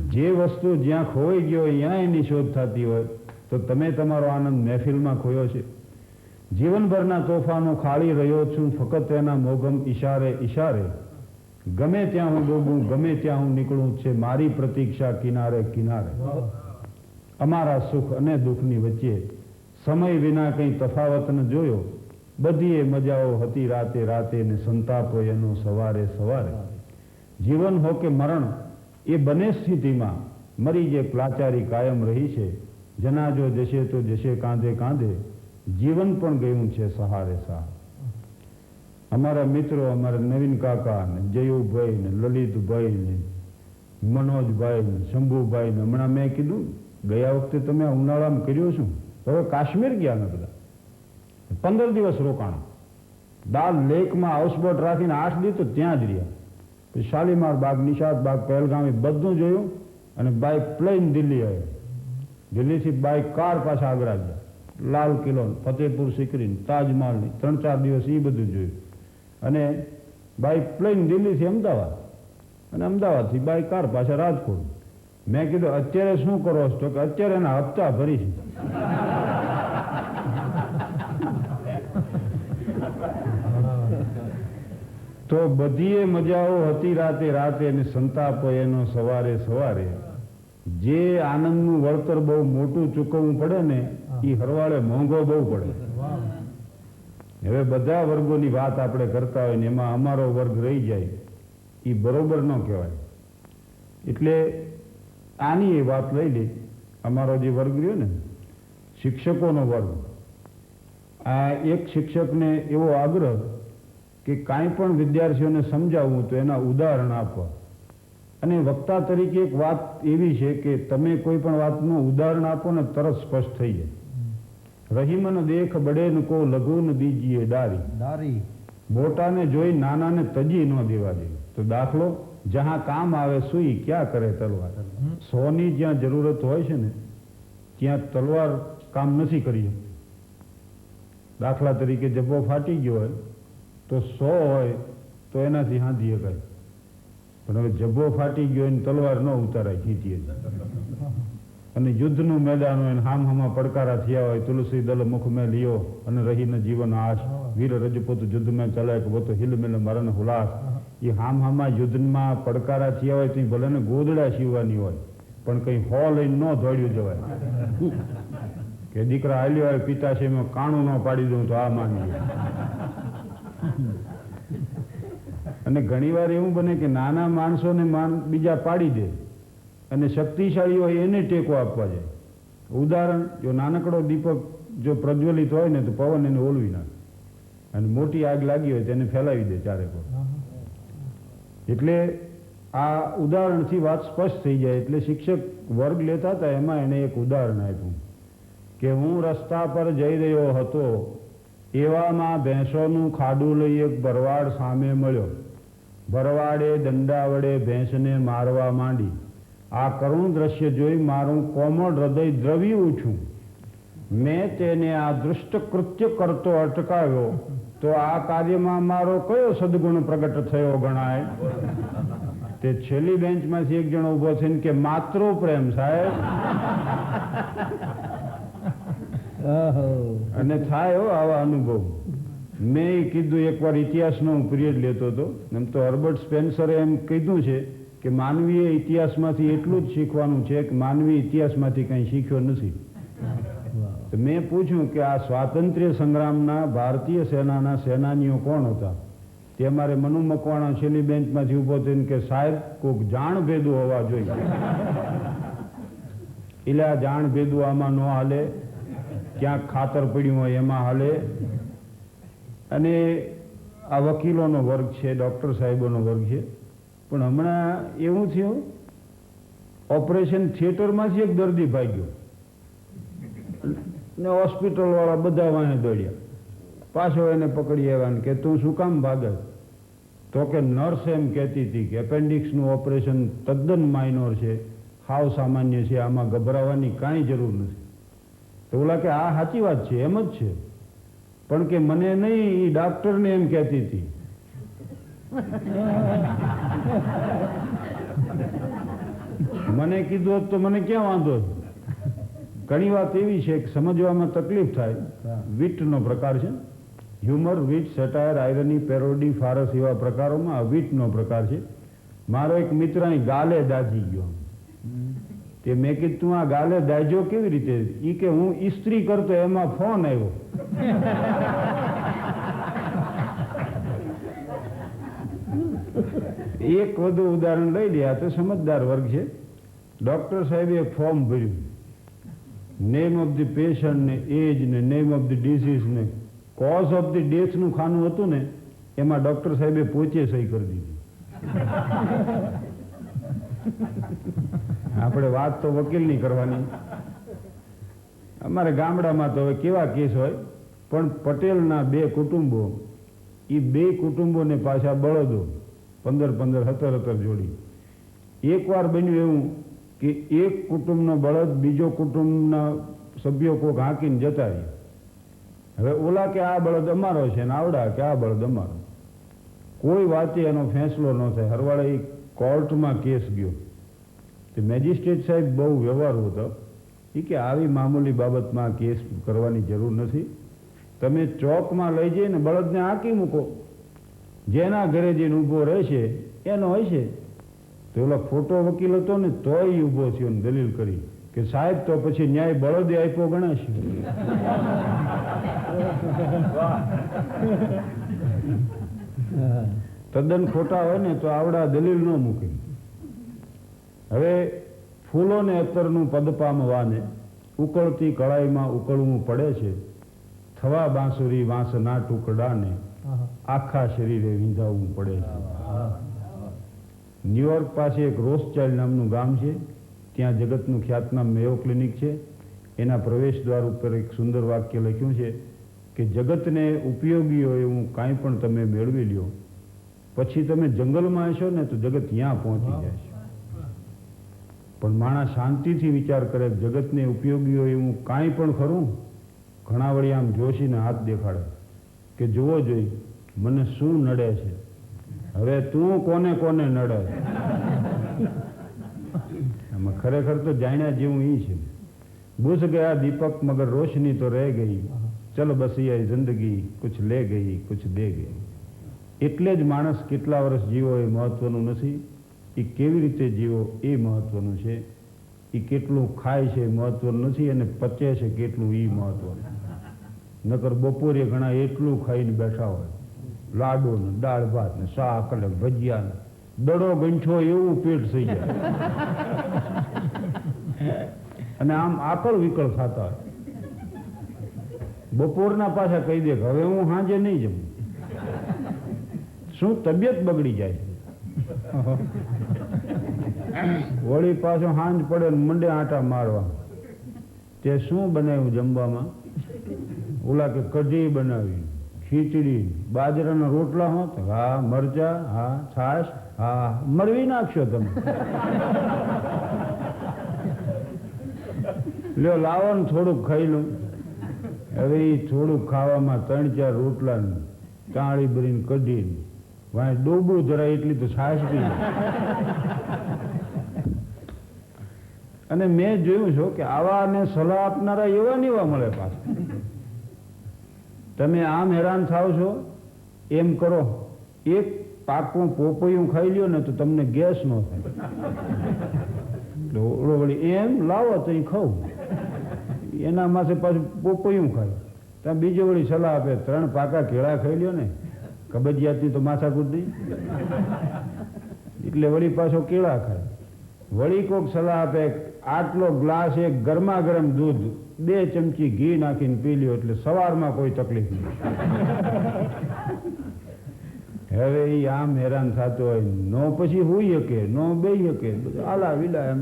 S4: જે વસ્તુ જ્યાં ખોવાઈ ગયો હોય ત્યાં એની શોધ થતી હોય તો તમે તમારો આનંદ મહેફિલમાં ખોયો છે જીવનભરના તોફાનો ખાલી રહ્યો છું ફક્ત એના મોગમ ઈશારે ઈશારે ગમે ત્યાં હું ડૂબું ગમે ત્યાં હું નીકળું છે મારી પ્રતીક્ષા કિનારે કિનારે અમારા સુખ અને દુઃખની વચ્ચે સમય વિના કંઈ તફાવત ન જોયો બધી એ મજાઓ હતી રાતે રાતે ને સંતાપો એનો સવારે સવારે જીવન હો કે મરણ એ બંને સ્થિતિમાં મરી જે લાચારી કાયમ રહી છે જનાજો જશે તો જશે કાંધે કાંધે જીવન પણ ગયું છે સહારે સહાર. અમારા મિત્રો, અમારા નવીન કાકા ને જયુભાઈ ને લલિતભાઈ ને મનોજભાઈ ને શંભુભાઈ ને હમણાં મેં કીધું ગયા વખતે તમે આ ઉનાળામાં કર્યું શું? હવે કાશ્મીર ગયા ને બધા 15 દિવસ રોકાણા. દાલ લેકમાં હાઉસબોટ રાખીને 8 દિવસ તો ત્યાં જ રહ્યા. પછી શાલીમાર બાગ, નિશાદ બાગ, પહેલગામ બધું જોયું અને બાય પ્લેન દિલ્હી આવ્યા. દિલ્હીથી બાય કાર પાછા આગ્રા ગયા. લાલ કિલ્લો, ફતેહપુર સિકરી, તાજમહલ 3-4 દિવસ એ બધું જોયું અને બાય પ્લેન દિલ્હીથી અમદાવાદ અને અમદાવાદથી બાય કાર પાછા રાજકોટ. મેં કીધું અત્યારે શું કરો છો? તો કે અત્યારે એના હપ્તા ભરી છે. તો બધીએ મજાઓ હતી રાતે રાતે અને સંતાપ એનો સવારે સવારે. જે આનંદનું વળતર બહુ મોટું ચૂકવવું પડે ને એ હરવાળે મોંઘો બહુ પડે. હવે બધા વર્ગોની વાત આપણે કરતા હોય ને એમાં અમારો વર્ગ રહી જાય એ બરોબર ન કહેવાય. એટલે આની એ વાત લઈ લે. અમારો જે વર્ગ રહ્યો ને શિક્ષકોનો વર્ગ, આ એક શિક્ષકને એવો આગ્રહ કે કાંઈ પણ વિદ્યાર્થીઓને સમજાવવું તો એના ઉદાહરણ આપવા. અને વક્તા તરીકે એક વાત એવી છે કે તમે કોઈ પણ વાતનું ઉદાહરણ આપો ને તરત સ્પષ્ટ થઈ જાય. રહીમન દેખ બડેન કો લઘુન દીજીએ ડારી. મોટાને જોઈ નાનાને તજી ન દેવા દે. તો દાખલો જહાં કામ આવે સુઈ ક્યાં કરે તલવાર. સોની જ્યાં જરૂરત હોય છે ને ત્યાં તલવાર કામ નથી કરી. દાખલા તરીકે જબ્બો ફાટી ગયો હોય તો 100 હોય તો એનાથી હાંધી શકાય. પણ હવે જબ્બો ફાટી ગયો એને તલવાર ન ઉતારાય ખીચીએ. અને યુદ્ધનું મેદાન હોય હામ હામા પડકારા થયા હોય, તુલસી દલ મુખ મેં લિયો અને રહીને જીવન આશ, વીર રજપૂત યુદ્ધ મેં ચલાય કે તો હિલ મિલ મરણ હુલાસ. એ હામ હામા યુદ્ધમાં પડકારા થયા હોય તો ભલે ને ગોદડા સીવવાની હોય પણ કંઈ હો લઈને ન દોડ્યું જવાય કે દીકરા હાલ્યો હોય પિતાશ્રીમાં કાણું ન પાડી દઉં તો આ માની. અને ઘણી વાર એવું બને કે નાના માણસોને બીજા પાડી દે અને શક્તિશાળી હોય એને ટેકો આપવા જાય. ઉદાહરણ, જો નાનકડો દીપક જો પ્રજ્વલિત હોય ને તો પવન એને ઓલવી નાખે અને મોટી આગ લાગી હોય તેને ફેલાવી દે ચારે પર. એટલે આ ઉદાહરણથી વાત સ્પષ્ટ થઈ જાય. એટલે શિક્ષક વર્ગ લેતા હતા એમાં એને એક ઉદાહરણ આપ્યું કે હું રસ્તા પર જઈ રહ્યો હતો એવામાં ભેંસોનું ખાડું લઈ એક ભરવાડ સામે મળ્યો. ભરવાડે દંડા વડે ભેંસને મારવા માંડી. આ કરુણ દ્રશ્ય જોઈ મારું કોમળ હૃદય દ્રવ્યું છું. મેં તેને આ દુષ્ટ કૃત્ય કરતો અટકાવ્યો તો આ કાર્યમાં મારો કયો સદગુણ પ્રગટ થયો ગણાય? તે છેલ્લી બેન્ચમાંથી એક જણો ઉભો થઈને કે માતૃ પ્રેમ સાહેબ. અને થાય આવા અનુભવ. મેં કીધું એકવાર ઇતિહાસનો હું પિરિયડ લેતો હતો. એમ તો હર્બર્ટ સ્પેન્સરે એમ કીધું છે કે માનવીય ઇતિહાસમાંથી એટલું જ શીખવાનું છે કે માનવી ઇતિહાસમાંથી કંઈ શીખ્યો નથી. તો મેં પૂછ્યું કે આ સ્વાતંત્ર્ય સંગ્રામના ભારતીય સેનાના સેનાનીઓ કોણ હતા? તે અમારે મનુ મકવાણા છેલ્લી બેન્ચમાંથી ઊભો થઈને કે સાહેબ કોઈક જાણ ભેદું હોવા જોઈએ. એટલે આ જાણ ભેદું આમાં ન હાલે, ક્યાંક ખાતર પડ્યું હોય એમાં હાલે. અને આ વકીલોનો વર્ગ છે, ડૉક્ટર સાહેબોનો વર્ગ છે. પણ હમણાં એવું થયું ઓપરેશન થિયેટરમાંથી એક દર્દી ભાગ્યો ને હોસ્પિટલવાળા બધા વાંહે દોડ્યા. પાછો એને પકડી આવ્યા કે તું શું કામ ભાગે? તો કે નર્સ એમ કહેતી હતી કે એપેન્ડિક્સનું ઓપરેશન તદ્દન માઇનોર છે, હાવ સામાન્ય છે, આમાં ગભરાવાની કાંઈ જરૂર નથી. તો ઓલા કે આ સાચી વાત છે, એમ જ છે, પણ કે મને નહીં એ ડાક્ટરને એમ કહેતી હતી. મને કીધું હોત તો મને ક્યાં વાંધો છે. ઘણી વાત એવી છે કે સમજવામાં તકલીફ થાય. વીટનો પ્રકાર છે. હ્યુમર, વીટ, સેટાયર, આયરની, પેરોડી, ફારસ એવા પ્રકારોમાં આ વીટનો પ્રકાર છે. મારો એક મિત્ર અહીં ગાલે દાજી ગયો. તે મેં કીધું તું આ ગાલે દાજ્યો કેવી રીતે? એ કે હું ઇસ્ત્રી કરતો એમાં ફોન આવ્યો. એક વધુ ઉદાહરણ લઈ લે. આ તો સમજદાર વર્ગ છે. ડૉક્ટર સાહેબે એક ફોર્મ ભર્યું નેમ ઓફ ધી પેશન્ટ ને એજ ને નેમ ઓફ ધી ડિસીઝ ને કોઝ ઓફ ધી ડેથનું ખાનું હતું ને એમાં ડૉક્ટર સાહેબે પોચે સહી કરી દીધી. આપણે વાત તો વકીલની કરવાની. અમારે ગામડામાં તો હવે કેવા કેસ હોય, પણ પટેલના 2 કુટુંબો, એ 2 કુટુંબોને પાછા બળદો 15-15, 17-17 જોડી. એકવાર બન્યું એવું કે એક કુટુંબનો બળદ બીજો કુટુંબના સભ્યો કોક હાંકીને જતા રહ્યા. હવે ઓલા કે આ બળદ અમારો છે ને આવડા કે આ બળદ અમારો. કોઈ વાતે એનો ફેંસલો ન થાય. હરવાળે એ કોર્ટમાં કેસ ગયો. તે મેજિસ્ટ્રેટ સાહેબ બહુ વ્યવહારુ હતો. એ કે આવી મામૂલી બાબતમાં કેસ કરવાની જરૂર નથી, તમે ચોકમાં લઈ જઈને બળદને હાંકી મૂકો, જેના ઘરે જઈને ઊભો રહેશે એનો હશે. તો ઓલા ખોટો વકીલ હતો ને તોય ઊભો થયો ને દલીલ કરી કે સાહેબ તો પછી ન્યાય બળદે આપ્યો ગણાશે. તદ્દન ખોટા હોય ને તો આવડા દલીલ ન મૂકે. હવે ફૂલોને અત્તરનું પદપામવાને ઉકળતી કળાઈમાં ઉકળવું પડે છે, થવા બાંસુરી વાંસના ટુકડાને આખા શરીરે વિંધાવવું પડે છે. ન્યુયોર્ક પાસે એક રોસચાઇલ્ડ નામનું ગામ છે. ત્યાં જગતનું ખ્યાતનામ મેયો ક્લિનિક છે. એના પ્રવેશ દ્વાર ઉપર એક સુંદર વાક્ય લખ્યું છે કે જગતને ઉપયોગી હોય એવું કાંઈ પણ તમે મેળવી લ્યો, પછી તમે જંગલમાં હશો ને તો જગત ત્યાં પહોંચી જાય છે. પણ માણસ શાંતિથી વિચાર કરે જગતને ઉપયોગી હોય એવું કાંઈ પણ ખરું. ઘણા વળી આમ જોશીને હાથ દેખાડે કે જુઓ જોઈ મને શું નડે છે, હવે તું કોને કોને નડે. આમાં ખરેખર તો જાણ્યા જેવું એ છે. બુઝ ગયા દીપક મગર રોશની તો રહે ગઈ, ચલ બસ યે જિંદગી કુછ લે ગઈ કુછ દે ગઈ. એટલે જ માણસ કેટલા વર્ષ જીવો એ મહત્વનું નથી, એ કેવી રીતે જીવો એ મહત્વનું છે. એ કેટલું ખાય છે એ મહત્વનું નથી, અને પચે છે કેટલું એ મહત્વનું. નકર બપોરે ઘણા એટલું ખાઈને બેઠા હોય, લાડુ ને દાળ ભાત ને શાક ને ભજીયા ને દડો ગંઠો એવું પેટ થઈ જાય અને આમ આકળ વિકળ ખાતા હોય. બપોરના પાછા કહી દે હવે હું સાંજે નહીં જમું. શું તબિયત બગડી જાય છે. વળી પાછો સાંજ પડે ને મંડે આટા મારવા. તે શું બનાવ્યું જમવામાં? ઓલા કે કઢી બનાવી, ખીચડી, બાજરાના રોટલા હોત, હા મરચા, હા છાશ, હા મરવી નાખશો તમે. લ્યો લાવો ને થોડુંક ખાઈ લઉં. હવે એ થોડુંક ખાવામાં 3-4 રોટલા ને કાળી ભરીને કઢી વાય ડોબું ધરાય એટલી તો છાશ પી. અને મેં જોયું છે કે આવાને સલાહ આપનારા એવા ને એવા મળે પાછા. તમે આમ હેરાન થાવ છો એમ કરો, એક પાકું પોપૈયું ખાઈ લ્યો ને તો તમને ગેસ ન થાય. ઓળો વળી એમ લાવો તો એ ખાવું, એના માથે પાછું પોપૈયું ખાય. ત્યાં બીજો વળી સલાહ આપે 3 પાકા કેળા ખાઈ લ્યો ને, કબજિયાતની તો માથાકૂટ નહીં, એટલે વળી પાછો કેળા ખાય. વળી કોઈક સલાહ આપે આટલો ગ્લાસ એક ગરમા ગરમ દૂધ 2 ચમચી ઘી નાખીને પી લ્યો એટલે સવારમાં કોઈ તકલીફ નહીં. હવે એ આમ હેરાન થતો હોય, નો પછી હોઈ શકે, નો બેસી શકે, આલા વિલા એમ.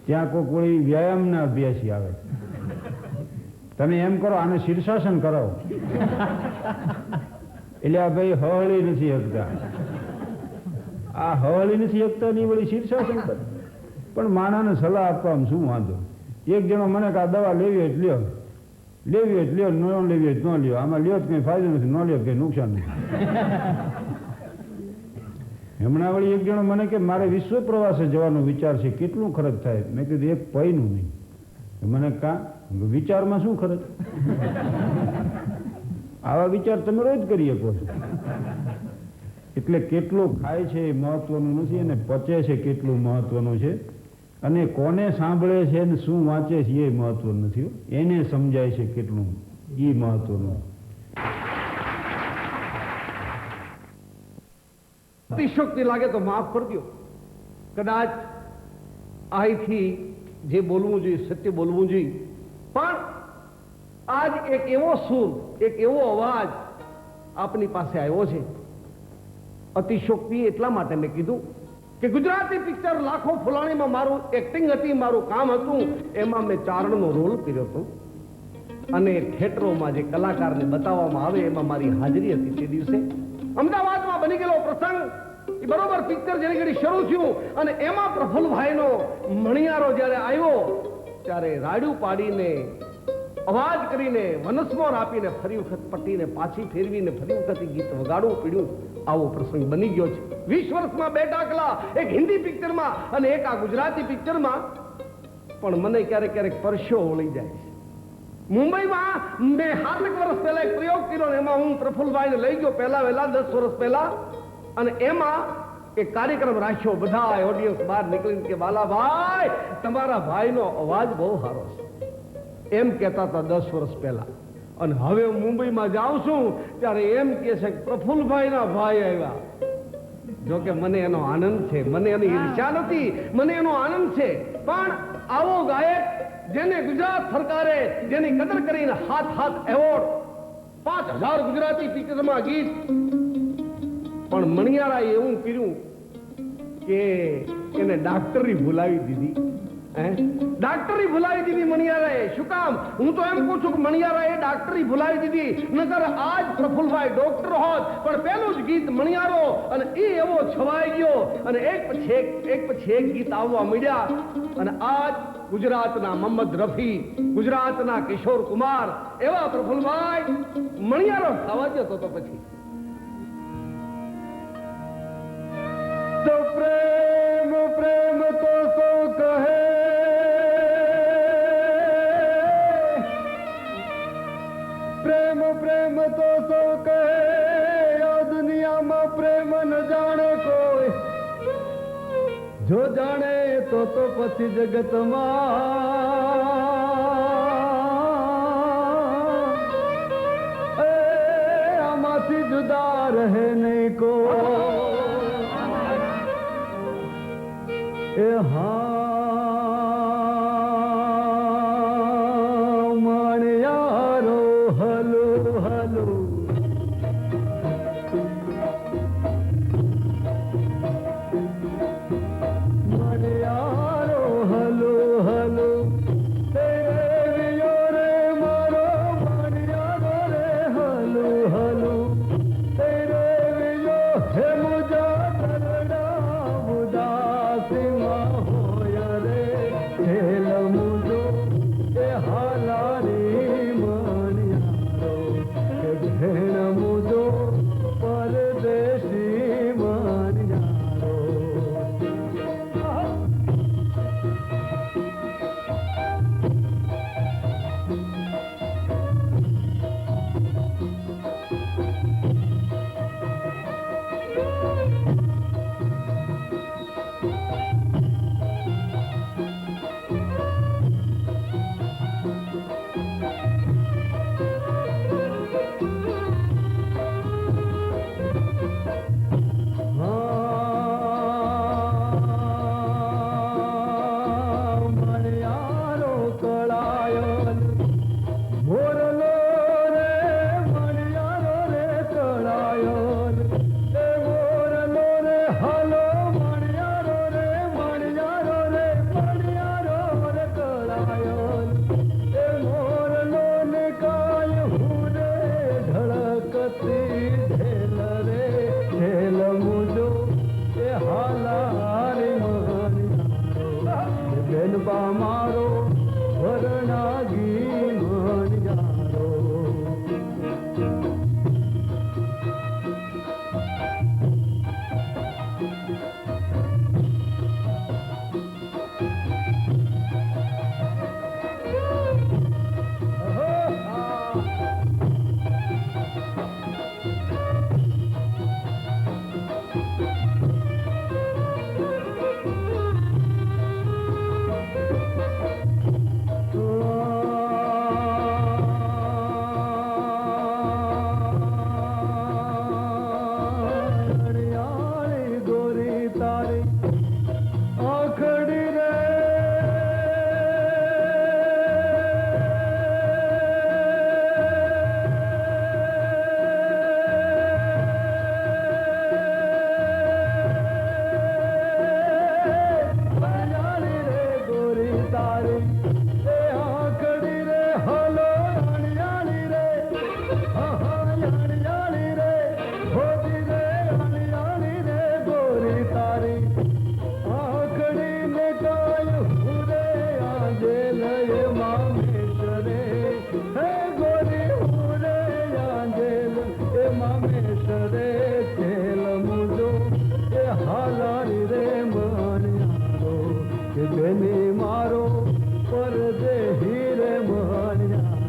S4: ત્યાં કોઈ કોઈ વ્યાયામના અભ્યાસી આવે, તમે એમ કરો આને શીર્ષાસન કરાવો, એટલે આ ભાઈ હળી નથી શકતા, આ હળી નથી શકતા ની વળી શીર્ષાસન કરે. પણ માણાને સલાહ આપવામાં શું વાંધો? એક જણો મને કે આ દવા લેવી હોય લ્યો, લેવી હોય લ્યો, ન લેવી હોય ન લ્યો, આમાં લ્યો કંઈ ફાયદો નથી, ન લ્યો કંઈ નુકસાન નથી. હમણાં વળી એક જણો મને કે મારે વિશ્વ પ્રવાસે જવાનો વિચાર છે, કેટલું ખર્ચ થાય? મેં કીધું એક પૈનું નહીં. મને કાં વિચારમાં શું ખર્ચ? આવા વિચાર તમે રોજ કરી શકો છો. એટલે કેટલું ખાય છે એ મહત્વનું નથી, અને પચે છે કેટલું મહત્વનું છે, અને કોને સાંભળે છે ને શું વાંચે છે એ મહત્વનું નથી, એને સમજાય છે કેટલું એ મહત્વનું.
S2: અતિશોક્તિ લાગે તો માફ કરજો. કદાચ અહીંથી જે બોલવું જોઈએ, સત્ય બોલવું જોઈએ, પણ આજ એક એવો સૂર, એક એવો અવાજ આપની પાસે આવ્યો છે. અતિશોક્તિ એટલા માટે મેં કીધું કે ગુજરાતી પિક્ચર લાખો ફુલાણીમાં મારું એક્ટિંગ હતી, મારું કામ હતું. એમાં મેં ચારણનો રોલ કર્યો હતો અને થિયેટરોમાં જે કલાકારને બતાવવામાં આવે એમાં મારી હાજરી હતી. તે દિવસે અમદાવાદમાં બની ગયેલો પ્રસંગ એ બરોબર પિક્ચર જેની ઘડી શરૂ થયું અને એમાં પ્રફુલ્લભાઈનો મણિયારો જ્યારે આવ્યો ત્યારે રાડ્યું પાડીને અવાજ કરીને વનસ્મોર આપીને ફરી વખત પટ્ટીને પાછી ફેરવીને ફરી વખત ગીત વગાડવું પડ્યું. આવો પ્રસંગ બની ગયો છે. 20 વર્ષમાં 2 ટાકલા, એક હિન્દી પિક્ચરમાં અને એક આ ગુજરાતી પિક્ચરમાં. પણ મને ક્યારેક ક્યારેક પરસ્યો વળી જાય છે. મુંબઈમાં મેં 7 વર્ષ પહેલા એક પ્રયોગ કર્યો, એમાં હું પ્રફુલ્લભાઈને લઈ ગયો પહેલા વહેલા 10 વર્ષ પહેલા, અને એમાં એક કાર્યક્રમ રાખ્યો. બધા ઓડિયન્સ બહાર નીકળીને કે બાલાભાઈ તમારા ભાઈનો અવાજ બહુ સારો છે એમ કહેતા હતા 10 વર્ષ પહેલા. અને હવે હું મુંબઈમાં જાઉં છું ત્યારે એમ કહે છે કે પ્રફુલ્લભાઈના ભાઈ આવ્યા. જોકે મને એનો આનંદ છે, મને એની ઈર્ષ્યા નથી, મને એનો આનંદ છે. પણ આવો ગાયક જેને ગુજરાત સરકારે જેની કદર કરીને હાથ એવોર્ડ 5000 ગુજરાતી પિક્ચરમાં ગીત, પણ મણિયારાએ એવું કર્યું કે એને ડાક્ટરી ભૂલાવી દીધી. ડાક્ટરી ભૂલાવી દીધી મણિયારાએ. શું કામ? હું તો એમ કહું છું કે મણિયારાએ ડાક્ટરી ભૂલાવી દીધી. નકર આજ પ્રફુલ્લભાઈ ડોક્ટર હોત, પણ પેલું જ ગીત મણિયારો અને એ એવો છવાઈ ગયો અને એક પછી એક ગીત આવવા મળ્યા. અને આજ ગુજરાતના મોહમ્મદ રફી, ગુજરાતના કિશોર કુમાર એવા પ્રફુલ્લભાઈ મણિયારો થવા જતો તો પછી
S4: તો પ્રેમ પ્રેમ તો સૌ કહે, પ્રેમ પ્રેમ તો સૌ કહે, આ દુનિયામાં પ્રેમ ન જાણે કોઈ. જો જાણે તો પછી જગતમાં આમાંથી જુદા રહે નહીં કોઈ. એ હા મણિયારો હલો હલો, મણિયારો હલો હલો, તેરે વિયો રે મારો મણિયારો રે હલો હલો, તેરે વિયો હે મુજા દરડા ઉદાસીમાં હોય રે ખેલ મુજો એ હાલારી મણિયારો કે ભેણ મુજો પરદેશી મણિયારો. મણિયારો કળાયો મોરલો રે, મણિયારો રે કળાયો એ મોરલો રે હલો, મણિયારો રે મણિયારો રે મણિયારો રે કળાયો એ મોરલો ને કાય હું રે ઢળકતી ઢેલ રે ઢેલ મુજો એ હાલારી મણિયારો બેનબા મારો વરણાગી મણિયારો. મણિયાળી ગોરી તારી આખડી રે
S1: જેને મારો પરદેહી રે માણ્યા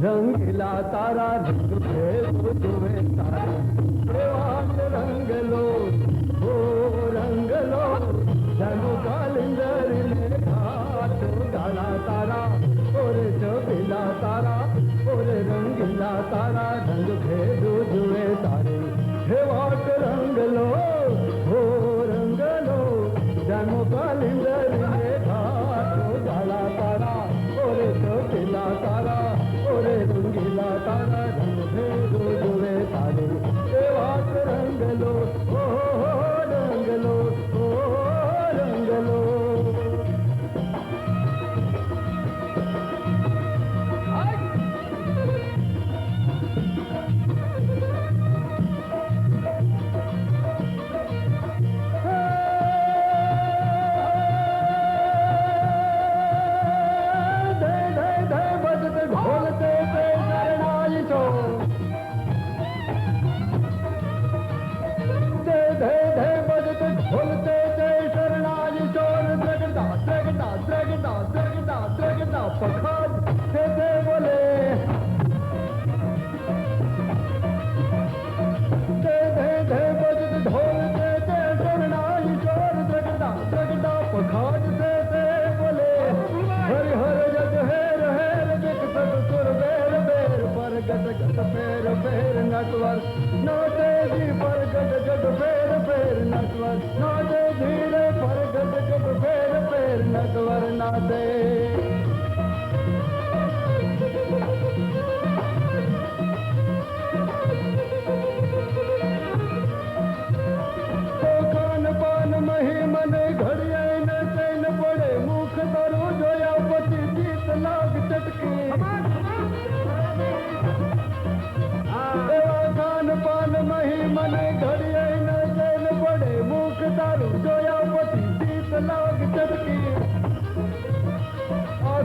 S1: रंगीला तारा रंग जुए तारा रंग लो ओ रंग लो जनु कालिंदर ने घाट काला तारा और चौकीला तारा और रंगीला तारा रंग भेद जुए तारे हे वाट रंग लो ओ रंग लो जनु कालिंदर ने घाट काला तारा और चौकीला तारा और रंगीला तारा रंग भेद जुए तारे हे वाट रंग लो ओ लाग चटकी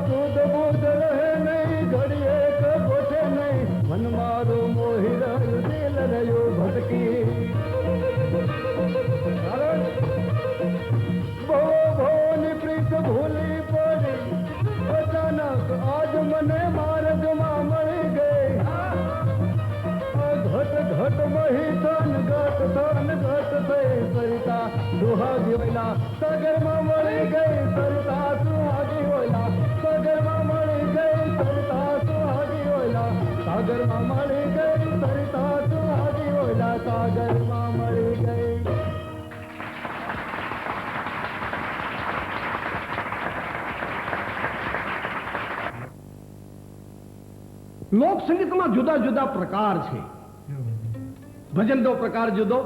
S1: सूद बूद रहे नहीं घड़ी एक गोठे नहीं मन मारो मोही रहो दिल रहो भटकी भो भोनी प्रीत भूली पड़ी अचानक आज मने मार्ग में मળી गई घट घट मही धन घट થઈ સરિતા સુહાગી વૈલા સાગર માં મળી ગઈ સરિતા સુહાગી વૈલા સાગર માં મળી ગઈ સરિતા સુહાગી વૈલા સાગર માં મળી ગઈ સરિતા સુહાગી વૈલા સાગર માં મળી ગઈ
S2: લોક સંગીતમાં જુદા જુદા પ્રકાર છે ભજનનો પ્રકાર જુદો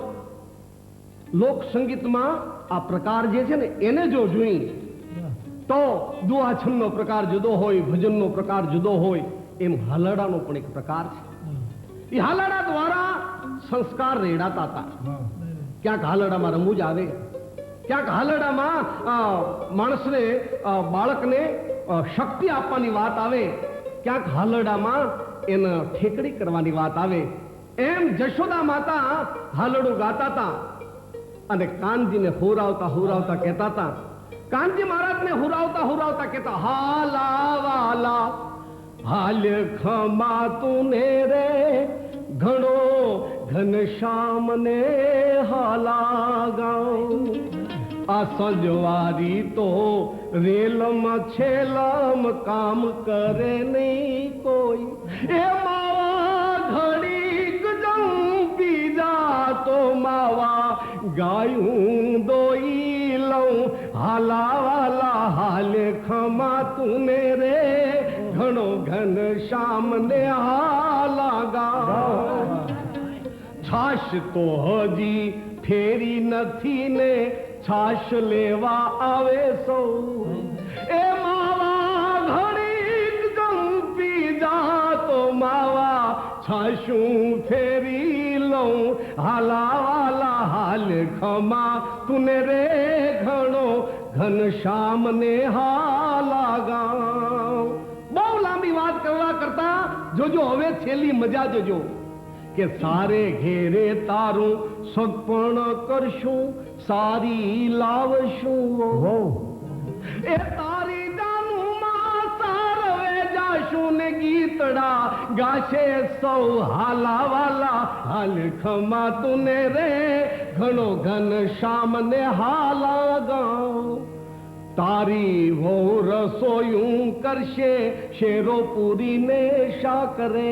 S2: લોક સંગીતમાં આ પ્રકાર જે છે ને એને જો જોઈ તો દુઆછંદનો પ્રકાર જુદો હોય ભજનનો પ્રકાર જુદો હોય એમ હાલડાનો પણ એક પ્રકાર છે એ હાલડા દ્વારા સંસ્કાર રેડાતા હતા ક્યાંક હાલડામાં રમૂજ આવે ક્યાંક હાલડામાં માણસને બાળકને શક્તિ આપવાની વાત આવે ક્યાંક હાલડામાં એને ઠેકડી કરવાની વાત આવે એમ જશોદા માતા હાલડું ગાતા હતા અને કાનજીને હુરાવતા હુરાવતા કહેતા હતા કાનજી મહારાજને હુરાવતા હુરાવતા કહેતા હાલા વાલા હાલ ખમા તુને રે ઘણો ઘનશ્યામ ને હાલા ગાઉં આ સજવારી તો રેલમ છેલમ કામ કરે નહીં કોઈ એ માવા ઘડીક જમ પીજા તો માવા ગાયું દોઈ લઉં હાલા વાલા હાલ ખમા તુને રે ઘણો ઘન શ્યામ ને હાલા ગાઉં છાશ તો હજી ફેરી નથી ને છાશ લેવા આવે સૌ એ માવા ઘડીક જંપી જા તો માવા છાશું ફેરી લઉં હાલા વાલા હાલ ખમા તુને રે ઘણો ઘનશ્યામ ને હાલા ગાઉં બહુ લાંબી વાત કરવા કરતા જોજો હવે છેલ્લી મજા જોજો કે સારે ઘેરે તારું સગપણ કરશું સારી લાવશું એ તારી જાનુમાં સારવે જાશું ને ગીતડા ગાશે સૌ હાલા વાલા હાલ ખમા તુને રે ઘણો ઘન શ્યામ ને હાલા ગાઉં તારી વહુ રસોયું કરશે શેરો પૂરીને શાકરે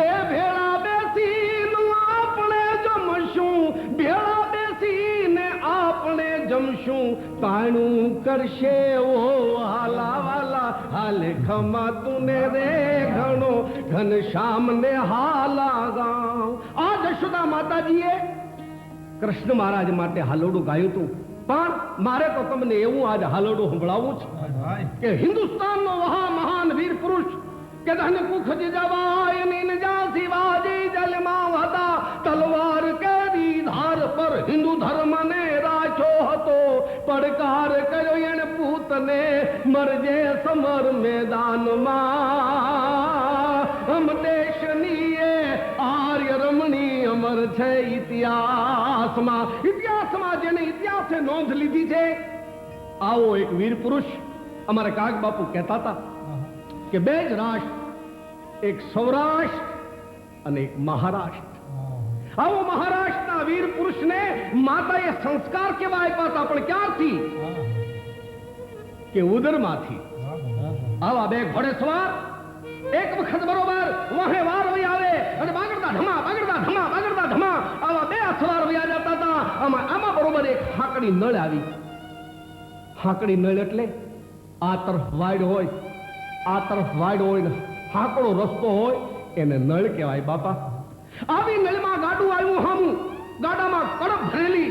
S2: એ ભેળા બેસીને આપણે જમશું ભેળા બેસીને આપણે જમશું તાણું કરશે ઓ હાલા વાલા હાલ ખમા તુને રે ઘણો ઘનશ્યામ ને હાલા ગાઉં આ જશોદા માતાજીએ કૃષ્ણ મહારાજ માટે હાલોડું ગાયું હતું પણ મારે તો તમને એવું આજ હાલડું સંભળાવવું છે કે હિન્દુસ્તાનનો વહા મહાન વીર પુરુષ કે ધન કુખ જવાય નીન જા શિવાજી જલમાં હતા તલવાર કેરી ધાર પર હિન્દુ ધર્મને રાખ્યો હતો પડકાર કર્યો એને પૂતને મરજે સમર મેદાનમાં હમ દેશની આર્ય રમણી અમર છે ઇતિહાસમાં જેને ઇતિહાસે નોંધ લીધી છે આવો એક વીર પુરુષ અમારા કાગ બાપુ કહેતા હતા કે બે જ રાષ્ટ્ર એક સૌરાષ્ટ્ર અને એક મહારાષ્ટ્ર આવો મહારાષ્ટ્રના વીર પુરુષને માતાએ સંસ્કાર કેવા આપ્યા હતા પણ ક્યારથી કે ઉદરમાંથી આવા બે ઘોડેસવાર એક વખત બરોબર વહે વાર વહી આવે અને બાગડતા ધમા બાગડતા ધમા બાગડતા ધમા આવા બે સવાર વહી જતા હતા આમાં બરોબર એક હાકડી નળ આવી હાકડી નળ એટલે આ તરફ વાડ હોય આ તરફ વાડ હોય ને હાકડો રસ્તો હોય એને નળ કહેવાય બાપા આવી નળમાં ગાડું આવ્યું હામું ગાડામાં કડપ ભરેલી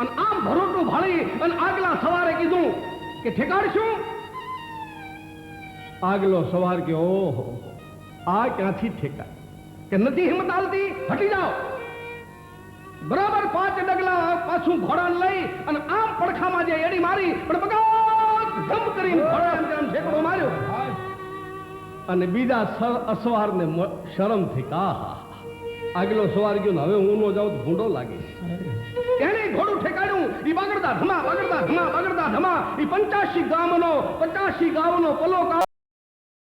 S2: અને આમ ભરોટું ભાળી અને આગલા સવારે કીધું કે ઠેકાડશું આગલો સવાર કે ઓહો આ ક્યાંથી ઠેકાય કે નથી હિંમત હાલતી હટી જાઓ બરાબર 5 ડગલા પાછું ઘોડાને લઈ અને આમ પડખામાં જે એડી મારી નહીં પણ બગાસ ધમ કરીને ઘોડાને ત્યાં ઠેકડો માર્યો અને બીજા અસવારને શરમ થઈ કા આગલો સવાર ગયો ને હવે હું નો જાઉં તો ભૂંડો લાગે એને ઘોડું ઠેકાડ્યું ઈ બગડતા ધમા ઈ 85 ગામનો પલો